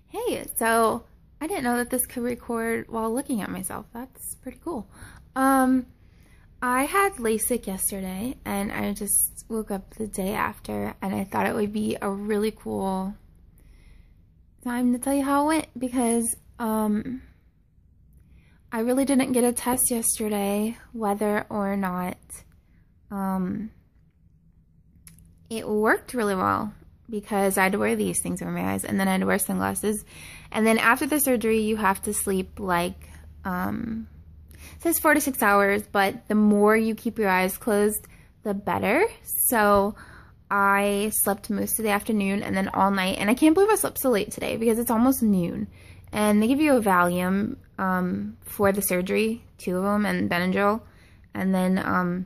Hey, so I didn't know that this could record while looking at myself. That's pretty cool. I had LASIK yesterday and I just woke up the day after and I thought it would be a really cool time to tell you how it went because I really didn't get a test yesterday whether or not it worked really well because I had to wear these things over my eyes and then I had to wear sunglasses. And then after the surgery, you have to sleep like, it says 4 to 6 hours, but the more you keep your eyes closed, the better. So I slept most of the afternoon and then all night. And I can't believe I slept so late today because it's almost noon. And they give you a Valium for the surgery, 2 of them, and Benadryl. And then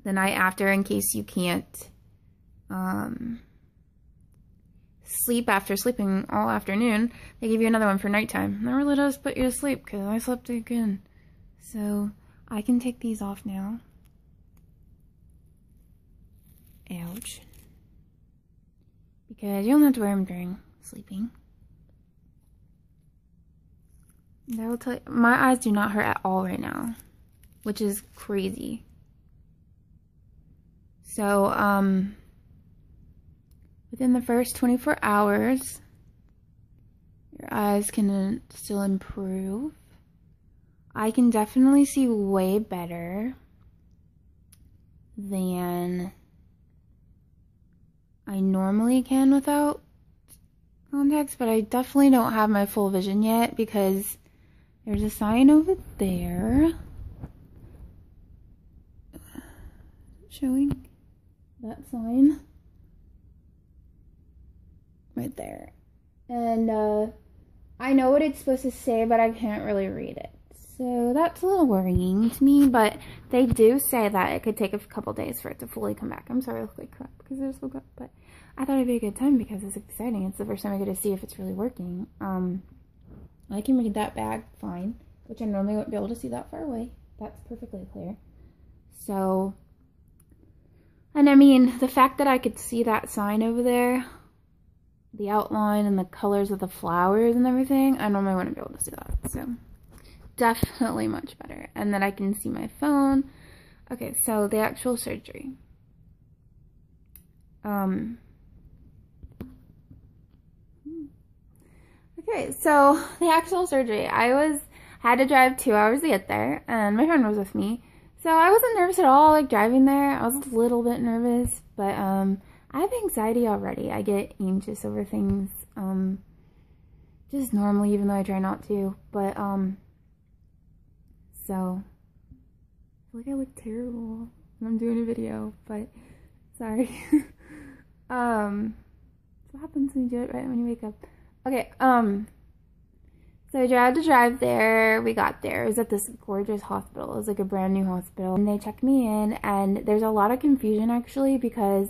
the night after, in case you can't sleep after sleeping all afternoon, they give you another one for nighttime. And that really does put you to sleep because I slept again. So I can take these off now. Ouch. Because you don't have to wear them during sleeping. And I will tell you, my eyes do not hurt at all right now, which is crazy. So, within the first 24 hours, your eyes can still improve. I can definitely see way better than I normally can without contacts, but I definitely don't have my full vision yet because there's a sign over there showing that sign right there. And I know what it's supposed to say, but I can't really read it. So that's a little worrying to me, but they do say that it could take a couple days for it to fully come back. I'm sorry I look like crap because I just woke up, but I thought it'd be a good time because it's exciting. It's the first time I get to see if it's really working. I can read that back fine, which I normally wouldn't be able to see that far away. That's perfectly clear. So, and I mean, the fact that I could see that sign over there, the outline and the colors of the flowers and everything, I normally wouldn't be able to see that. So definitely much better. And then I can see my phone. Okay, so the actual surgery. Okay, so the actual surgery. I had to drive 2 hours to get there, and my friend was with me. So I wasn't nervous at all, like driving there. I was a little bit nervous, but I have anxiety already. I get anxious over things, just normally, even though I try not to. But so I feel like I look terrible when I'm doing a video, but sorry. What happens when you do it right when you wake up? Okay, so I had to drive there. We got there. It was at this gorgeous hospital. It was like a brand new hospital. And they checked me in, and there's a lot of confusion actually because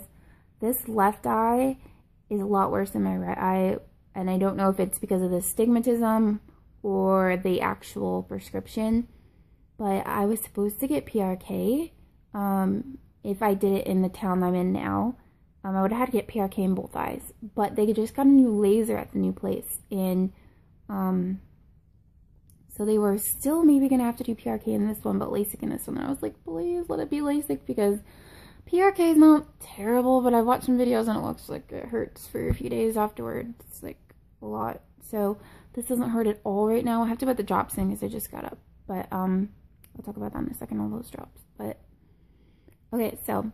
this left eye is a lot worse than my right eye. And I don't know if it's because of the stigmatism or the actual prescription. But I was supposed to get PRK if I did it in the town I'm in now. I would have had to get PRK in both eyes, but they just got a new laser at the new place, and so they were still maybe gonna have to do PRK in this one, but LASIK in this one. And I was like, please let it be LASIK because PRK is not terrible, but I've watched some videos and it looks like it hurts for a few days afterwards. It's like a lot. So this doesn't hurt at all right now. I have to put the drops in because I just got up, but I'll talk about that in a second, all those drops. But okay, so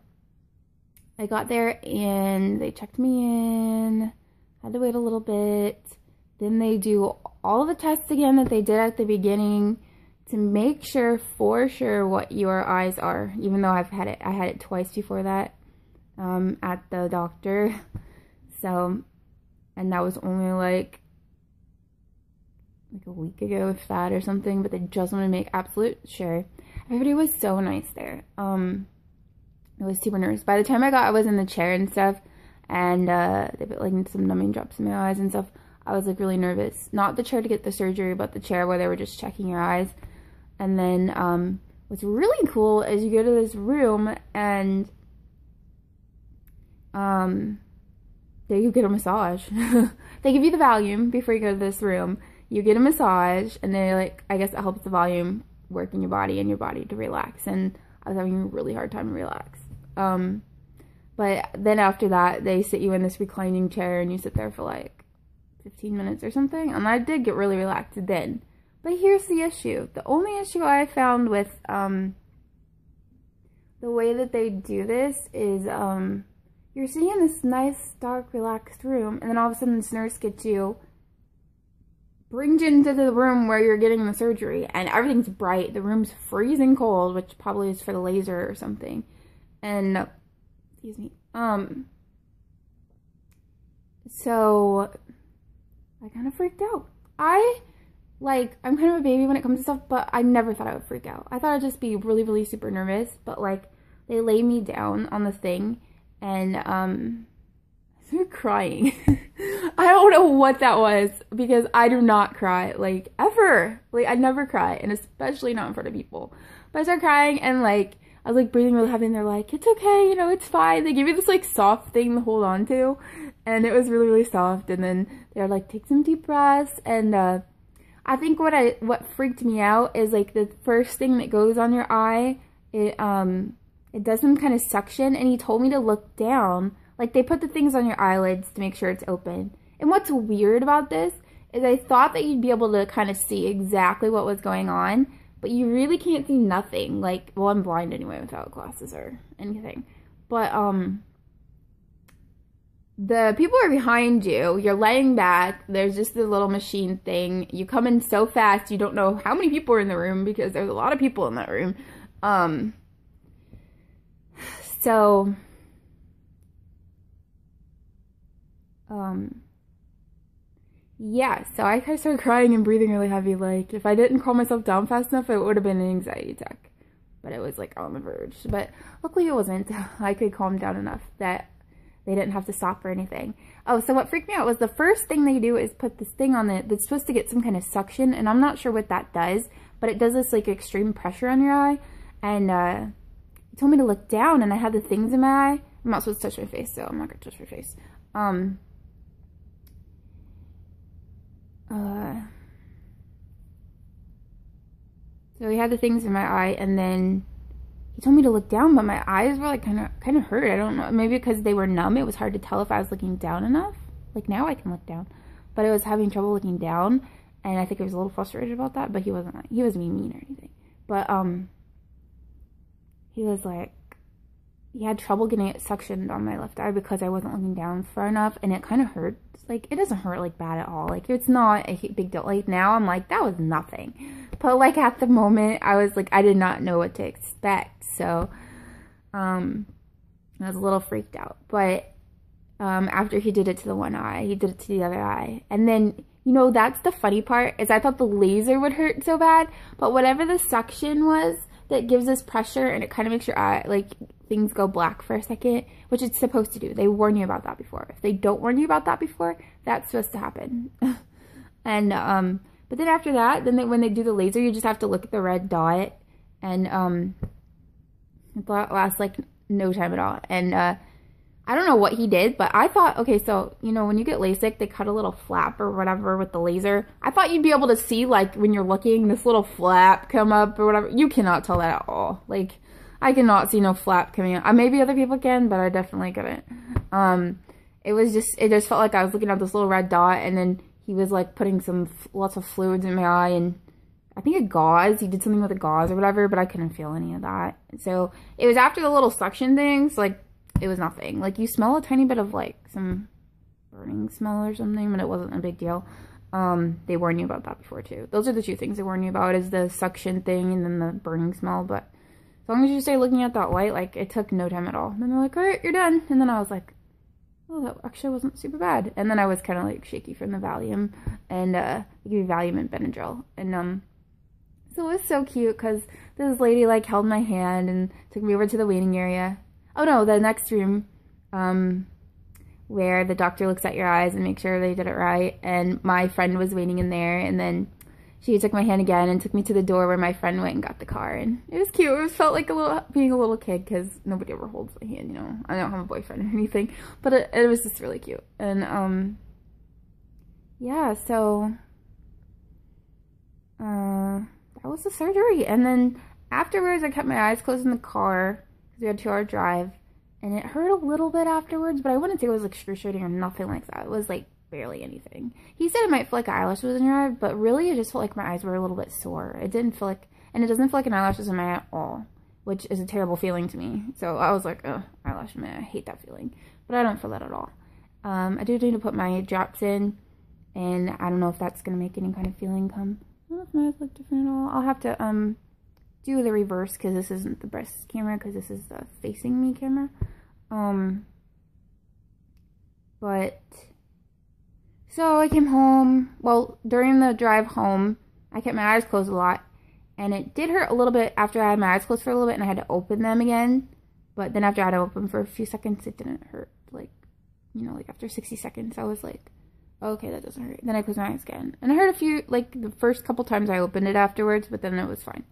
I got there and they checked me in, had to wait a little bit. Then they do all the tests again that they did at the beginning to make sure for sure what your eyes are, even though I had it twice before that at the doctor. So, and that was only like a week ago, if that, or something, but they just want to make absolute sure. Everybody was so nice there. I was super nervous. By the time I was in the chair and stuff, and they put like some numbing drops in my eyes and stuff, I was like really nervous. Not the chair to get the surgery, but the chair where they were just checking your eyes. And then what's really cool is you go to this room and you get a massage. They give you the Valium before you go to this room. You get a massage, and they like, I guess it helps the volume work in your body and your body to relax. And I was having a really hard time to relax. But then after that, they sit you in this reclining chair, and you sit there for like 15 minutes or something. And I did get really relaxed then. But here's the issue. The only issue I found with the way that they do this is you're sitting in this nice, dark, relaxed room, and then all of a sudden this nurse gets you, brings you into the room where you're getting the surgery, and everything's bright. The room's freezing cold, which probably is for the laser or something. And, excuse me, so I kind of freaked out. I'm kind of a baby when it comes to stuff, but I never thought I would freak out. I thought I'd just be really, really super nervous, but like, they lay me down on the thing, and I started crying. I don't know what that was, because I do not cry, like, ever. Like, I never cry, and especially not in front of people. But I started crying, and like, I was like breathing really heavy, and they're like, it's okay, you know, it's fine. They give you this like soft thing to hold on to, and it was really, really soft. And then they're like, take some deep breaths. And I think what freaked me out is like the first thing that goes on your eye, it does some kind of suction, and he told me to look down. Like, they put the things on your eyelids to make sure it's open. And what's weird about this is I thought that you'd be able to kind of see exactly what was going on, but you really can't see nothing. Like, well, I'm blind anyway without glasses or anything. But, the people are behind you. You're laying back. There's just this little machine thing. You come in so fast, you don't know how many people are in the room, because there's a lot of people in that room. Yeah, so I kind of started crying and breathing really heavy. Like, if I didn't calm myself down fast enough, it would have been an anxiety attack. But it was like on the verge. But luckily it wasn't. I could calm down enough that they didn't have to stop or anything. Oh, so what freaked me out was the first thing they do is put this thing on that's supposed to get some kind of suction, and I'm not sure what that does, but it does this like extreme pressure on your eye. And he told me to look down, and I had the things in my eye. I'm not supposed to touch my face, so I'm not gonna touch my face. So he had the things in my eye, and then he told me to look down, but my eyes were like kind of hurt. I don't know, maybe because they were numb. It was hard to tell if I was looking down enough. Like, now I can look down, but I was having trouble looking down, and I think I was a little frustrated about that. But he wasn't being mean or anything. But he was like, he had trouble getting it suctioned on my left eye because I wasn't looking down far enough, and it kind of hurts. Like, it doesn't hurt like bad at all. Like, it's not a big deal. Like, now I'm like, that was nothing. But like, at the moment, I was like, I did not know what to expect. So I was a little freaked out. But after he did it to the one eye, he did it to the other eye. And then, you know, that's the funny part, is I thought the laser would hurt so bad, but whatever the suction was that gives us pressure, and it kind of makes your eye, like, things go black for a second, which it's supposed to do. They warn you about that before. If they don't warn you about that before, that's supposed to happen. And but then after that, when they do the laser, you just have to look at the red dot, and it lasts like no time at all. And I don't know what he did, but I thought, okay, so, you know, when you get LASIK, they cut a little flap or whatever with the laser. I thought you'd be able to see, like, when you're looking, this little flap come up or whatever. You cannot tell that at all. Like, I cannot see no flap coming out. Maybe other people can, but I definitely couldn't. It just felt like I was looking at this little red dot, and then he was, like, putting lots of fluids in my eye, and I think a gauze. He did something with a gauze or whatever, but I couldn't feel any of that. So it was after the little suction things, like, it was nothing. Like, you smell a tiny bit of, like, some burning smell or something, but it wasn't a big deal. They warn you about that before, too. Those are the two things they warn you about, is the suction thing and then the burning smell. But as long as you stay looking at that light, like, it took no time at all. And then they're like, all right, you're done. And then I was like, oh, that actually wasn't super bad. And then I was kind of, like, shaky from the Valium. And they give you Valium and Benadryl. And so it was so cute, because this lady, like, held my hand and took me over to the waiting area. Oh no, the next room, where the doctor looks at your eyes and makes sure they did it right. And my friend was waiting in there, and then she took my hand again and took me to the door where my friend went and got the car. And it was cute. It felt like being a little kid because nobody ever holds my hand, you know. I don't have a boyfriend or anything. But it was just really cute. And, yeah, so that was the surgery. And then afterwards, I kept my eyes closed in the car because we had a 2-hour drive. And it hurt a little bit afterwards, but I wouldn't say it was excruciating or nothing like that. It was like barely anything. He said it might feel like an eyelash was in your eye, but really it just felt like my eyes were a little bit sore. It didn't feel like, and it doesn't feel like an eyelash was in my eye at all, which is a terrible feeling to me. So I was like, oh, eyelash in my eye. I hate that feeling. But I don't feel that at all. I do need to put my drops in, and I don't know if that's going to make any kind of feeling come. I don't know if my eyes look different at all. I'll have to do the reverse because this isn't the breast camera because this is the facing me camera. But so I came home. Well, during the drive home, I kept my eyes closed a lot, and it did hurt a little bit after I had my eyes closed for a little bit and I had to open them again. But then after I had to open for a few seconds, it didn't hurt. Like, you know, like after 60 seconds, I was like, oh, okay, that doesn't hurt. Then I closed my eyes again, and I hurt a few, like the first couple times I opened it afterwards, but then it was fine.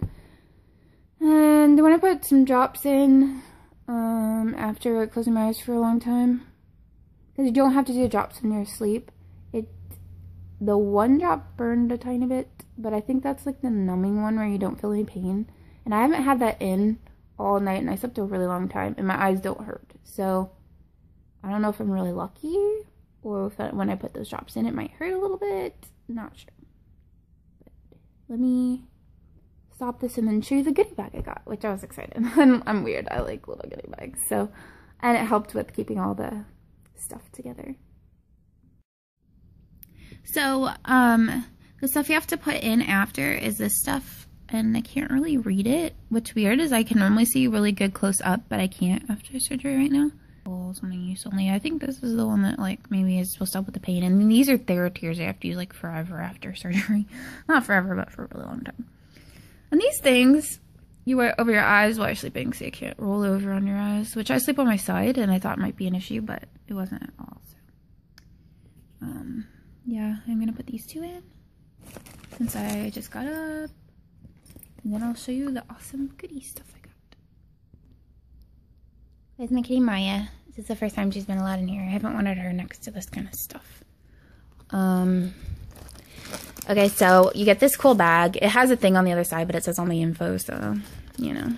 And when I put some drops in, after closing my eyes for a long time, because you don't have to do drops when you're asleep. The one drop burned a tiny bit, but I think that's like the numbing one where you don't feel any pain. And I haven't had that in all night, and I slept a really long time, and my eyes don't hurt. So I don't know if I'm really lucky, or if when I put those drops in, it might hurt a little bit. Not sure. But let me stop this and then show you the goodie bag I got, which I was excited. I'm weird. I like little goodie bags. So, and it helped with keeping all the stuff together. So, the stuff you have to put in after is this stuff, and I can't really read it. What's weird is I can normally see really good close up, but I can't after surgery right now. Something use only. I think this is the one that like maybe is supposed to help with the pain. And these are TheraTears I have to use like forever after surgery. Not forever, but for a really long time. And these things you wear over your eyes while you're sleeping, so you can't roll over on your eyes, which I sleep on my side, and I thought might be an issue, but it wasn't at all. So, yeah, I'm gonna put these two in since I just got up, and then I'll show you the awesome goodie stuff I got. There's my kitty Maya. This is the first time she's been allowed in here. I haven't wanted her next to this kind of stuff. Okay, so you get this cool bag. It has a thing on the other side, but it says all my info, so, you know.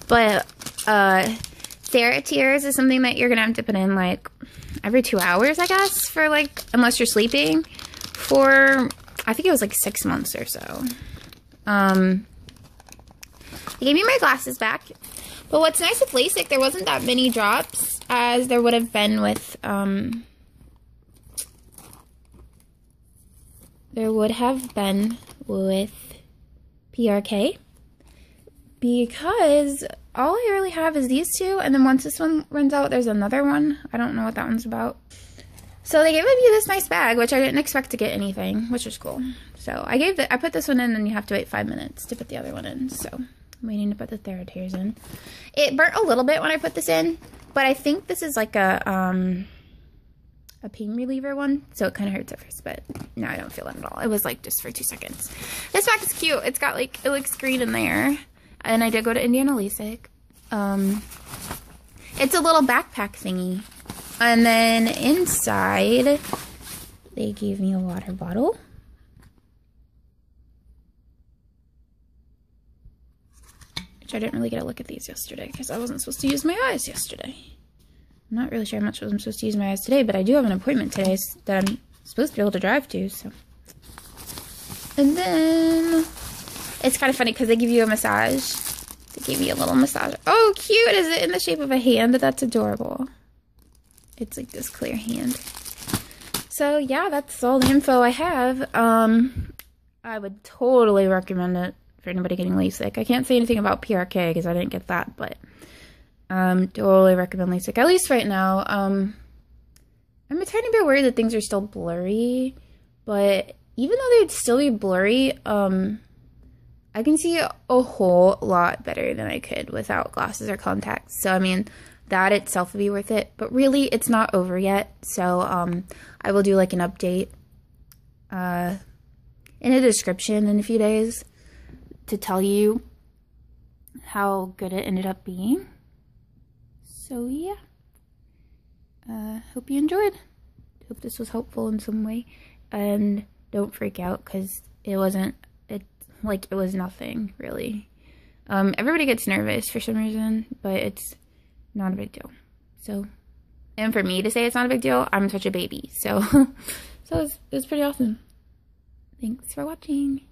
But, TheraTears is something that you're gonna have to put in, like, every 2 hours, I guess, for, like, unless you're sleeping, for, I think it was, like, 6 months or so. They gave me my glasses back. But what's nice with LASIK, there wasn't that many drops as there would have been with, PRK, because all I really have is these two, and then once this one runs out, there's another one. I don't know what that one's about. So they gave me this nice bag, which I didn't expect to get anything, which was cool. So I put this one in, and you have to wait 5 minutes to put the other one in. So I'm waiting to put the TheraTears in. It burnt a little bit when I put this in, but I think this is like a pain reliever one, so it kind of hurts at first, but no, I don't feel it at all. It was like just for 2 seconds. This bag is cute. It's got like, it looks green in there, and I did go to Indiana Lasik. It's a little backpack thingy, and then inside they gave me a water bottle. Which I didn't really get a look at these yesterday because I wasn't supposed to use my eyes yesterday. I'm not really sure how much I'm supposed to use my eyes today, but I do have an appointment today that I'm supposed to be able to drive to, so. And then, it's kind of funny because they give you a massage. They gave me a little massage. Oh, cute! Is it in the shape of a hand? That's adorable. It's like this clear hand. So, yeah, that's all the info I have. I would totally recommend it for anybody getting LASIK. I can't say anything about PRK because I didn't get that, but totally recommend LASIK, at least right now. I'm a tiny bit worried that things are still blurry, but even though they'd still be blurry, I can see a whole lot better than I could without glasses or contacts. So, I mean, that itself would be worth it, but really, it's not over yet, so, I will do, like, an update, in a description in a few days to tell you how good it ended up being. So yeah, hope you enjoyed. Hope this was helpful in some way, and don't freak out because it was nothing really. Everybody gets nervous for some reason, but it's not a big deal. So, and for me to say it's not a big deal, I'm such a baby. So, so it's pretty awesome. Thanks for watching.